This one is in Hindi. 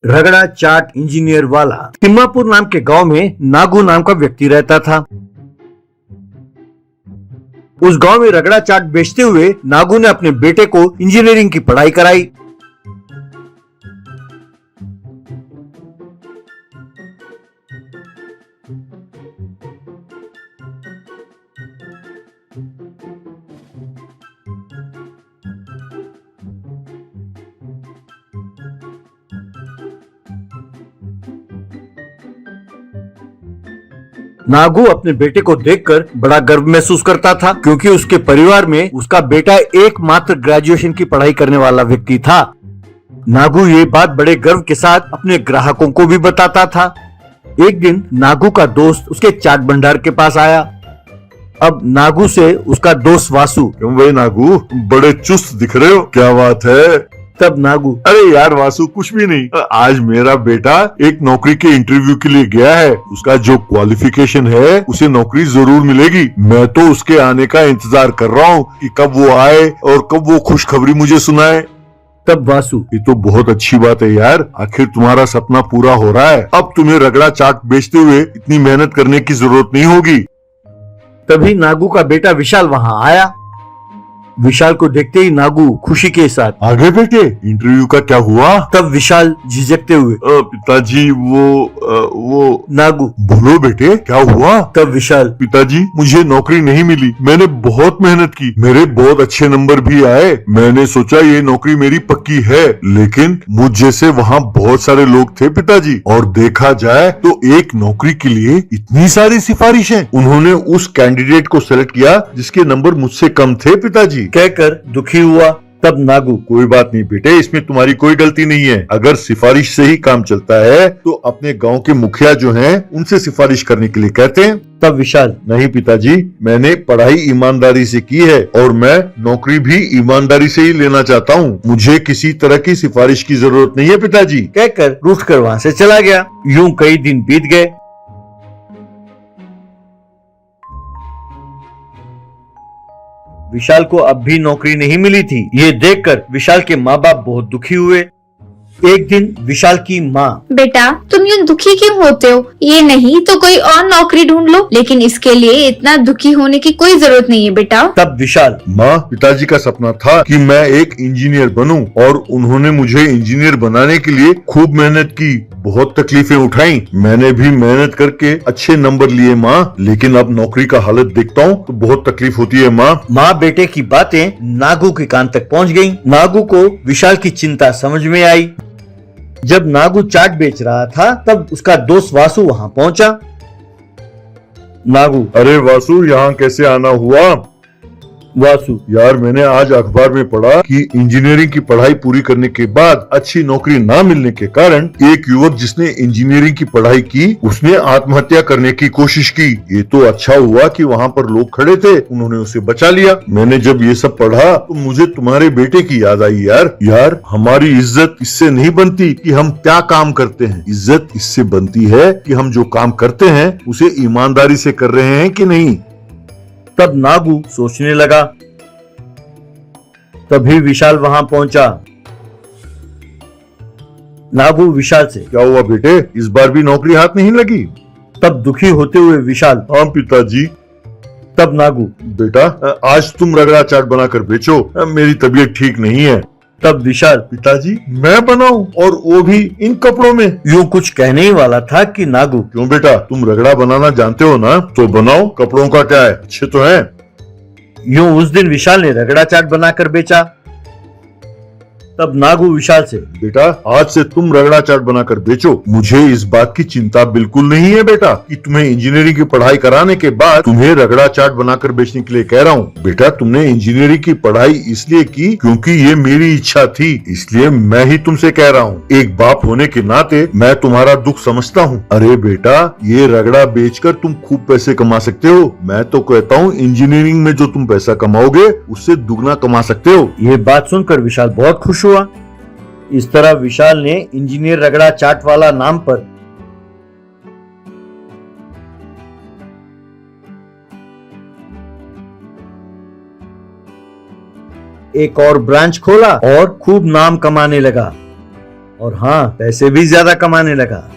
रगड़ा चाट इंजीनियर वाला तिम्मापुर नाम के गांव में नागू नाम का व्यक्ति रहता था। उस गांव में रगड़ा चाट बेचते हुए नागू ने अपने बेटे को इंजीनियरिंग की पढ़ाई कराई। नागू अपने बेटे को देखकर बड़ा गर्व महसूस करता था, क्योंकि उसके परिवार में उसका बेटा एकमात्र ग्रेजुएशन की पढ़ाई करने वाला व्यक्ति था। नागू ये बात बड़े गर्व के साथ अपने ग्राहकों को भी बताता था। एक दिन नागू का दोस्त उसके चाट भंडार के पास आया। अब नागू से उसका दोस्त वासु, क्यों भाई नागू, बड़े चुस्त दिख रहे हो, क्या बात है? तब नागू, अरे यार वासु, कुछ भी नहीं। आज मेरा बेटा एक नौकरी के इंटरव्यू के लिए गया है। उसका जो क्वालिफिकेशन है उसे नौकरी जरूर मिलेगी। मैं तो उसके आने का इंतजार कर रहा हूँ कि कब वो आए और कब वो खुशखबरी मुझे सुनाए। तब वासु, ये तो बहुत अच्छी बात है यार, आखिर तुम्हारा सपना पूरा हो रहा है। अब तुम्हें रगड़ा चाट बेचते हुए इतनी मेहनत करने की जरूरत नहीं होगी। तभी नागू का बेटा विशाल वहाँ आया। विशाल को देखते ही नागू खुशी के साथ, आगे बेटे, इंटरव्यू का क्या हुआ? तब विशाल झिझकते हुए, पिताजी वो नागू, बोलो बेटे, क्या हुआ? तब विशाल, पिताजी, मुझे नौकरी नहीं मिली। मैंने बहुत मेहनत की, मेरे बहुत अच्छे नंबर भी आए। मैंने सोचा ये नौकरी मेरी पक्की है, लेकिन मुझ जैसे वहाँ बहुत सारे लोग थे पिताजी, और देखा जाए तो एक नौकरी के लिए इतनी सारी सिफारिशें। उन्होंने उस कैंडिडेट को सेलेक्ट किया जिसके नंबर मुझसे कम थे पिताजी, कहकर दुखी हुआ। तब नागू, कोई बात नहीं बेटे, इसमें तुम्हारी कोई गलती नहीं है। अगर सिफारिश से ही काम चलता है तो अपने गांव के मुखिया जो हैं उनसे सिफारिश करने के लिए कहते हैं। तब विशाल, नहीं पिताजी, मैंने पढ़ाई ईमानदारी से की है और मैं नौकरी भी ईमानदारी से ही लेना चाहता हूँ। मुझे किसी तरह की सिफारिश की जरूरत नहीं है पिताजी, कहकर रूठकर वहाँ से चला गया। यूं कई दिन बीत गए। विशाल को अब भी नौकरी नहीं मिली थी। ये देखकर विशाल के माँ बाप बहुत दुखी हुए। एक दिन विशाल की माँ, बेटा तुम यूं दुखी क्यों होते हो? ये नहीं तो कोई और नौकरी ढूंढ लो, लेकिन इसके लिए इतना दुखी होने की कोई जरूरत नहीं है बेटा। तब विशाल, माँ, पिताजी का सपना था कि मैं एक इंजीनियर बनूं और उन्होंने मुझे इंजीनियर बनाने के लिए खूब मेहनत की, बहुत तकलीफें उठाई। मैंने भी मेहनत करके अच्छे नंबर लिए माँ, लेकिन अब नौकरी का हालत देखता हूँ तो बहुत तकलीफ होती है माँ। माँ बेटे की बातें नागू के कान तक पहुँच गयी। नागू को विशाल की चिंता समझ में आई। जब नागू चाट बेच रहा था तब उसका दोस्त वासु वहाँ पहुँचा। नागू, अरे वासु, यहाँ कैसे आना हुआ? वासु, यार मैंने आज अखबार में पढ़ा कि इंजीनियरिंग की पढ़ाई पूरी करने के बाद अच्छी नौकरी ना मिलने के कारण एक युवक जिसने इंजीनियरिंग की पढ़ाई की उसने आत्महत्या करने की कोशिश की। ये तो अच्छा हुआ कि वहाँ पर लोग खड़े थे, उन्होंने उसे बचा लिया। मैंने जब ये सब पढ़ा तो मुझे तुम्हारे बेटे की याद आई। यार हमारी इज्जत इससे नहीं बनती कि हम क्या काम करते हैं, इज्जत इससे बनती है कि हम जो काम करते हैं उसे ईमानदारी से कर रहे हैं कि नहीं। तब नागू सोचने लगा। तभी विशाल वहां पहुंचा। नागू विशाल से, क्या हुआ बेटे, इस बार भी नौकरी हाथ नहीं लगी? तब दुखी होते हुए विशाल, हाँ पिताजी। तब नागू, बेटा आज तुम रगड़ा चाट बनाकर बेचो, मेरी तबीयत ठीक नहीं है। तब विशाल, पिताजी मैं बनाऊं, और वो भी इन कपड़ों में? यूं कुछ कहने ही वाला था कि नागू, क्यों बेटा, तुम रगड़ा बनाना जानते हो ना, तो बनाओ, कपड़ों का क्या है, अच्छे तो हैं। यूं उस दिन विशाल ने रगड़ा चाट बनाकर बेचा। तब नागू विशाल से, बेटा आज से तुम रगड़ा चाट बनाकर बेचो। मुझे इस बात की चिंता बिल्कुल नहीं है बेटा कि तुम्हें इंजीनियरिंग की पढ़ाई कराने के बाद तुम्हें रगड़ा चाट बनाकर बेचने के लिए कह रहा हूँ। बेटा तुमने इंजीनियरिंग की पढ़ाई इसलिए की क्योंकि ये मेरी इच्छा थी, इसलिए मैं ही तुमसे कह रहा हूँ। एक बाप होने के नाते मैं तुम्हारा दुख समझता हूँ। अरे बेटा, ये रगड़ा बेचकर तुम खूब पैसे कमा सकते हो। मैं तो कहता हूँ इंजीनियरिंग में जो तुम पैसा कमाओगे उससे दुगना कमा सकते हो। ये बात सुनकर विशाल बहुत खुश हुआ। इस तरह विशाल ने इंजीनियर रगड़ा चाट वाला नाम पर एक और ब्रांच खोला और खूब नाम कमाने लगा। और हाँ, पैसे भी ज्यादा कमाने लगा।